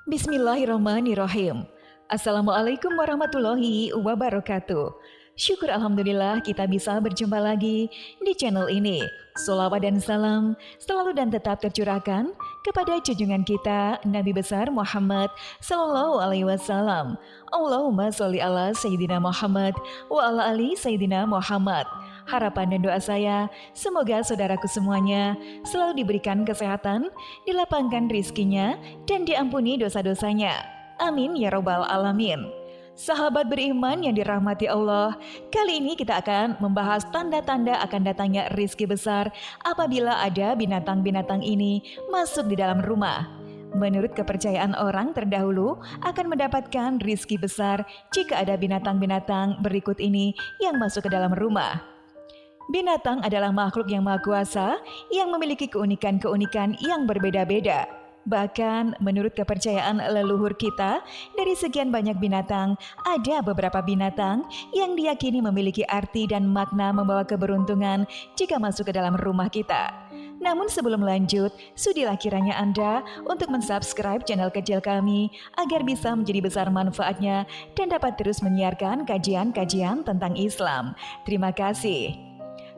Bismillahirrahmanirrahim. Assalamualaikum warahmatullahi wabarakatuh. Syukur Alhamdulillah kita bisa berjumpa lagi di channel ini. Sholawat dan salam selalu dan tetap tercurahkan kepada junjungan kita Nabi besar Muhammad Sallallahu Alaihi Wasallam. Allahumma sholli ala Sayyidina Muhammad wa ala ali Sayyidina Muhammad. Harapan dan doa saya, semoga saudaraku semuanya selalu diberikan kesehatan, dilapangkan rizkinya, dan diampuni dosa-dosanya. Amin ya robbal alamin. Sahabat beriman yang dirahmati Allah, kali ini kita akan membahas tanda-tanda akan datangnya rizki besar apabila ada binatang-binatang ini masuk di dalam rumah. Menurut kepercayaan orang terdahulu akan mendapatkan rizki besar jika ada binatang-binatang berikut ini yang masuk ke dalam rumah. Binatang adalah makhluk yang maha kuasa yang memiliki keunikan-keunikan yang berbeda-beda. Bahkan menurut kepercayaan leluhur kita, dari sekian banyak binatang, ada beberapa binatang yang diyakini memiliki arti dan makna membawa keberuntungan jika masuk ke dalam rumah kita. Namun sebelum lanjut, sudilah kiranya Anda untuk mensubscribe channel kecil kami agar bisa menjadi besar manfaatnya dan dapat terus menyiarkan kajian-kajian tentang Islam. Terima kasih.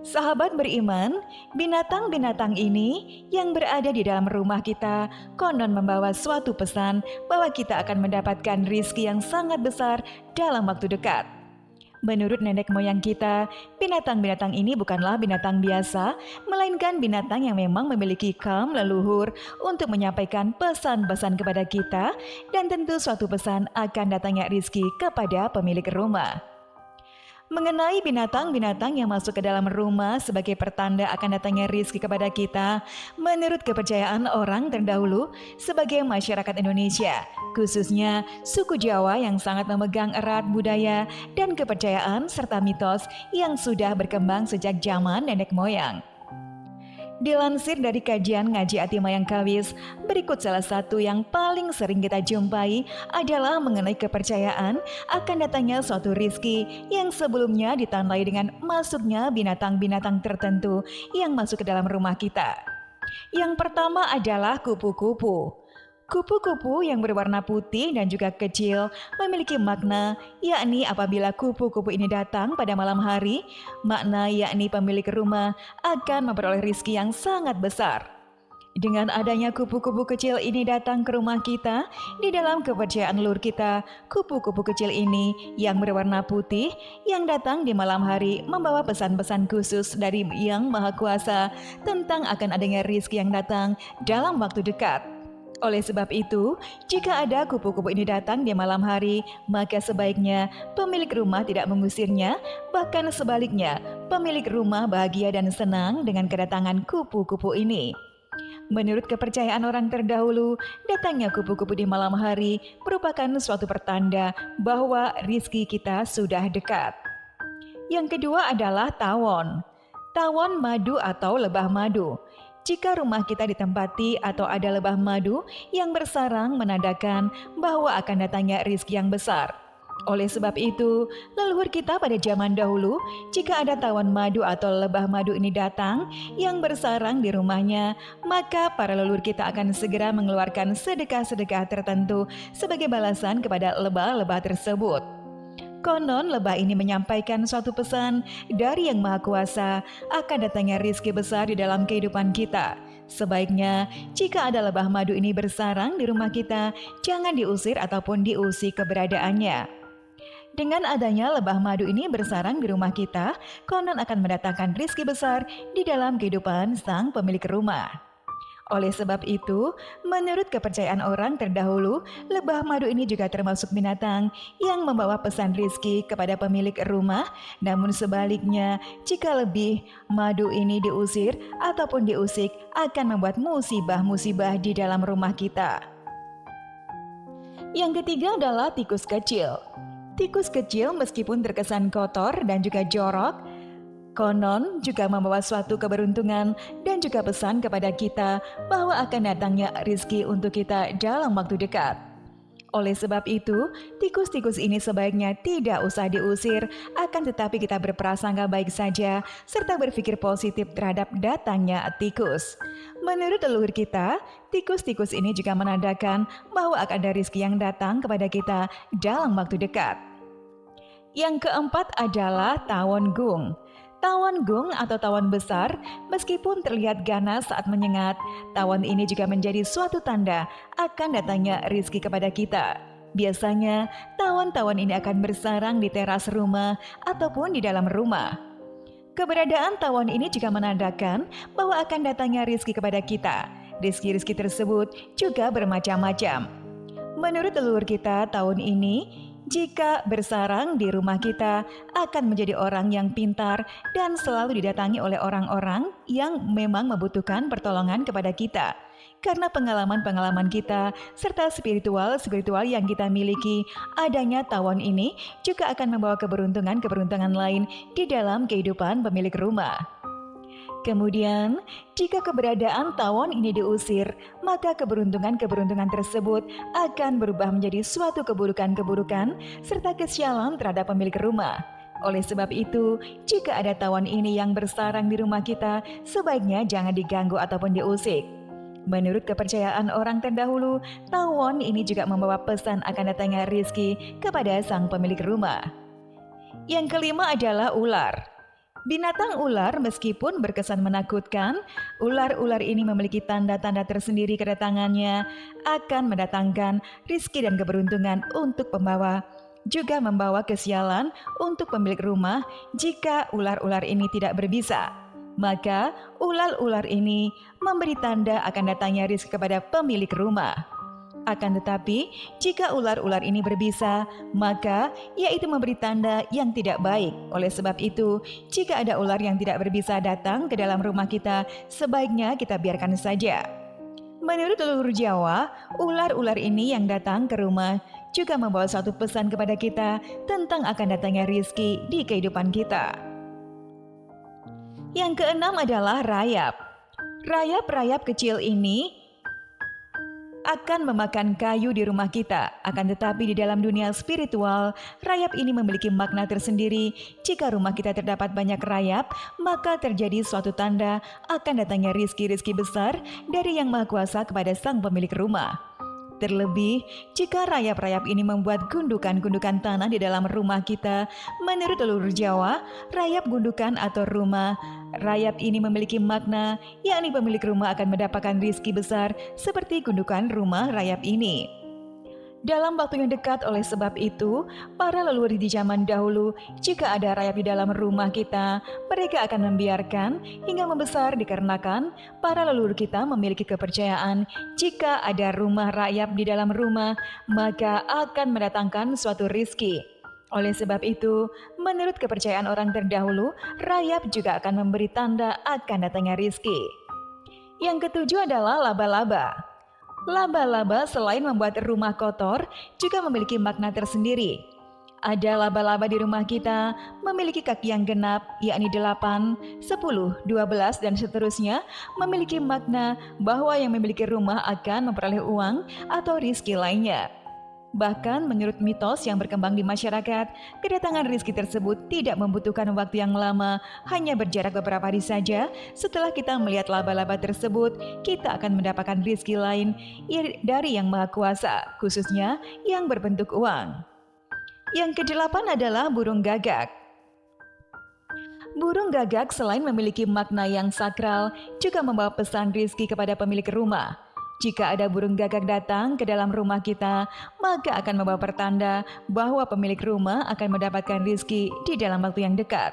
Sahabat beriman, binatang-binatang ini yang berada di dalam rumah kita konon membawa suatu pesan bahwa kita akan mendapatkan rizki yang sangat besar dalam waktu dekat. Menurut nenek moyang kita, binatang-binatang ini bukanlah binatang biasa, melainkan binatang yang memang memiliki kaum leluhur untuk menyampaikan pesan-pesan kepada kita dan tentu suatu pesan akan datangnya rizki kepada pemilik rumah. Mengenai binatang-binatang yang masuk ke dalam rumah sebagai pertanda akan datangnya rizki kepada kita, menurut kepercayaan orang terdahulu sebagai masyarakat Indonesia, khususnya suku Jawa yang sangat memegang erat budaya dan kepercayaan serta mitos yang sudah berkembang sejak zaman nenek moyang. Dilansir dari kajian ngaji Ati Mayang Kawis, berikut salah satu yang paling sering kita jumpai adalah mengenai kepercayaan akan datangnya suatu rizki yang sebelumnya ditandai dengan masuknya binatang-binatang tertentu yang masuk ke dalam rumah kita. Yang pertama adalah kupu-kupu. Kupu-kupu yang berwarna putih dan juga kecil memiliki makna, yakni apabila kupu-kupu ini datang pada malam hari, makna yakni pemilik rumah akan memperoleh rizki yang sangat besar. Dengan adanya kupu-kupu kecil ini datang ke rumah kita, di dalam kepercayaan leluhur kita, kupu-kupu kecil ini yang berwarna putih yang datang di malam hari membawa pesan-pesan khusus dari Yang Maha Kuasa tentang akan adanya rizki yang datang dalam waktu dekat. Oleh sebab itu, jika ada kupu-kupu ini datang di malam hari, maka sebaiknya pemilik rumah tidak mengusirnya, bahkan sebaliknya, pemilik rumah bahagia dan senang dengan kedatangan kupu-kupu ini. Menurut kepercayaan orang terdahulu, datangnya kupu-kupu di malam hari merupakan suatu pertanda bahwa rizki kita sudah dekat. Yang kedua adalah tawon. Tawon madu atau lebah madu. Jika rumah kita ditempati atau ada lebah madu yang bersarang menandakan bahwa akan datangnya rizki yang besar. Oleh sebab itu, leluhur kita pada zaman dahulu, jika ada tawon madu atau lebah madu ini datang yang bersarang di rumahnya, maka para leluhur kita akan segera mengeluarkan sedekah-sedekah tertentu sebagai balasan kepada lebah-lebah tersebut. Konon lebah ini menyampaikan suatu pesan dari Yang Maha Kuasa akan datangnya rizki besar di dalam kehidupan kita. Sebaiknya jika ada lebah madu ini bersarang di rumah kita, jangan diusir ataupun diusik keberadaannya. Dengan adanya lebah madu ini bersarang di rumah kita, konon akan mendatangkan rizki besar di dalam kehidupan sang pemilik rumah. Oleh sebab itu, menurut kepercayaan orang terdahulu, lebah madu ini juga termasuk binatang yang membawa pesan rizki kepada pemilik rumah. Namun sebaliknya, jika lebih madu ini diusir ataupun diusik, akan membuat musibah-musibah di dalam rumah kita. Yang ketiga adalah tikus kecil. Tikus kecil meskipun terkesan kotor dan juga jorok, konon juga membawa suatu keberuntungan dan juga pesan kepada kita bahwa akan datangnya rizki untuk kita dalam waktu dekat. Oleh sebab itu, tikus-tikus ini sebaiknya tidak usah diusir, akan tetapi kita berprasangka baik saja, serta berpikir positif terhadap datangnya tikus. Menurut leluhur kita, tikus-tikus ini juga menandakan bahwa akan ada rezeki yang datang kepada kita dalam waktu dekat. Yang keempat adalah tawon gung. Tawon gung atau tawon besar, meskipun terlihat ganas saat menyengat, tawon ini juga menjadi suatu tanda akan datangnya rizki kepada kita. Biasanya, tawon-tawon ini akan bersarang di teras rumah ataupun di dalam rumah. Keberadaan tawon ini juga menandakan bahwa akan datangnya rizki kepada kita. Rizki-rizki tersebut juga bermacam-macam. Menurut leluhur kita, tahun ini jika bersarang di rumah kita akan menjadi orang yang pintar dan selalu didatangi oleh orang-orang yang memang membutuhkan pertolongan kepada kita. Karena pengalaman-pengalaman kita serta spiritual yang kita miliki, adanya tawon ini juga akan membawa keberuntungan-keberuntungan lain di dalam kehidupan pemilik rumah. Kemudian, jika keberadaan tawon ini diusir, maka keberuntungan-keberuntungan tersebut akan berubah menjadi suatu keburukan-keburukan serta kesialan terhadap pemilik rumah. Oleh sebab itu, jika ada tawon ini yang bersarang di rumah kita, sebaiknya jangan diganggu ataupun diusik. Menurut kepercayaan orang terdahulu, tawon ini juga membawa pesan akan datangnya rizki kepada sang pemilik rumah. Yang kelima adalah ular. Binatang ular meskipun berkesan menakutkan, ular-ular ini memiliki tanda-tanda tersendiri kedatangannya akan mendatangkan rizki dan keberuntungan untuk pembawa, juga membawa kesialan untuk pemilik rumah jika ular-ular ini tidak berbisa. Maka ular-ular ini memberi tanda akan datangnya rizki kepada pemilik rumah. Akan tetapi, jika ular-ular ini berbisa, maka yaitu memberi tanda yang tidak baik. Oleh sebab itu, jika ada ular yang tidak berbisa datang ke dalam rumah kita, sebaiknya kita biarkan saja. Menurut leluhur Jawa, ular-ular ini yang datang ke rumah juga membawa suatu pesan kepada kita tentang akan datangnya rizki di kehidupan kita. Yang keenam adalah rayap. Rayap-rayap kecil ini akan memakan kayu di rumah kita. Akan tetapi di dalam dunia spiritual, rayap ini memiliki makna tersendiri. Jika rumah kita terdapat banyak rayap, maka terjadi suatu tanda akan datangnya rizki-rizki besar dari Yang Maha Kuasa kepada sang pemilik rumah. Terlebih, jika rayap-rayap ini membuat gundukan-gundukan tanah di dalam rumah kita, menurut leluhur Jawa, rayap gundukan atau rumah, rayap ini memiliki makna, yakni pemilik rumah akan mendapatkan rizki besar seperti gundukan rumah rayap ini. Dalam waktu yang dekat, oleh sebab itu, para leluhur di zaman dahulu, jika ada rayap di dalam rumah kita, mereka akan membiarkan hingga membesar dikarenakan para leluhur kita memiliki kepercayaan jika ada rumah rayap di dalam rumah, maka akan mendatangkan suatu rizki. Oleh sebab itu, menurut kepercayaan orang terdahulu, rayap juga akan memberi tanda akan datangnya rizki. Yang ketujuh adalah laba-laba. Laba-laba selain membuat rumah kotor, juga memiliki makna tersendiri. Ada laba-laba di rumah kita memiliki kaki yang genap, yakni 8, 10, 12, dan seterusnya, memiliki makna bahwa yang memiliki rumah akan memperoleh uang atau rizki lainnya. Bahkan menurut mitos yang berkembang di masyarakat, kedatangan rizki tersebut tidak membutuhkan waktu yang lama, hanya berjarak beberapa hari saja. Setelah kita melihat laba-laba tersebut, kita akan mendapatkan rizki lain dari Yang Maha Kuasa, khususnya yang berbentuk uang. Yang kedelapan adalah burung gagak. Burung gagak selain memiliki makna yang sakral, juga membawa pesan rizki kepada pemilik rumah. Jika ada burung gagak datang ke dalam rumah kita, maka akan membawa pertanda bahwa pemilik rumah akan mendapatkan rizki di dalam waktu yang dekat.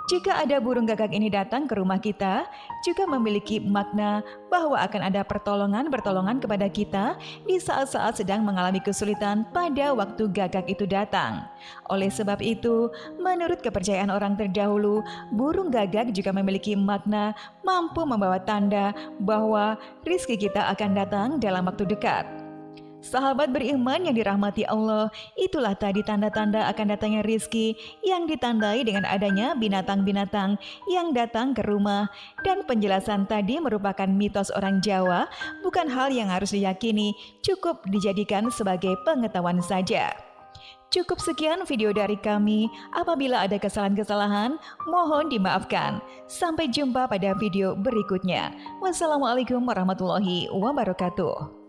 Jika ada burung gagak ini datang ke rumah kita, juga memiliki makna bahwa akan ada pertolongan kepada kita di saat-saat sedang mengalami kesulitan pada waktu gagak itu datang. Oleh sebab itu, menurut kepercayaan orang terdahulu, burung gagak juga memiliki makna mampu membawa tanda bahwa rizki kita akan datang dalam waktu dekat. Sahabat beriman yang dirahmati Allah, itulah tadi tanda-tanda akan datangnya rizki yang ditandai dengan adanya binatang-binatang yang datang ke rumah. Dan penjelasan tadi merupakan mitos orang Jawa, bukan hal yang harus diyakini, cukup dijadikan sebagai pengetahuan saja. Cukup sekian video dari kami. Apabila ada kesalahan-kesalahan, mohon dimaafkan. Sampai jumpa pada video berikutnya. Wassalamualaikum warahmatullahi wabarakatuh.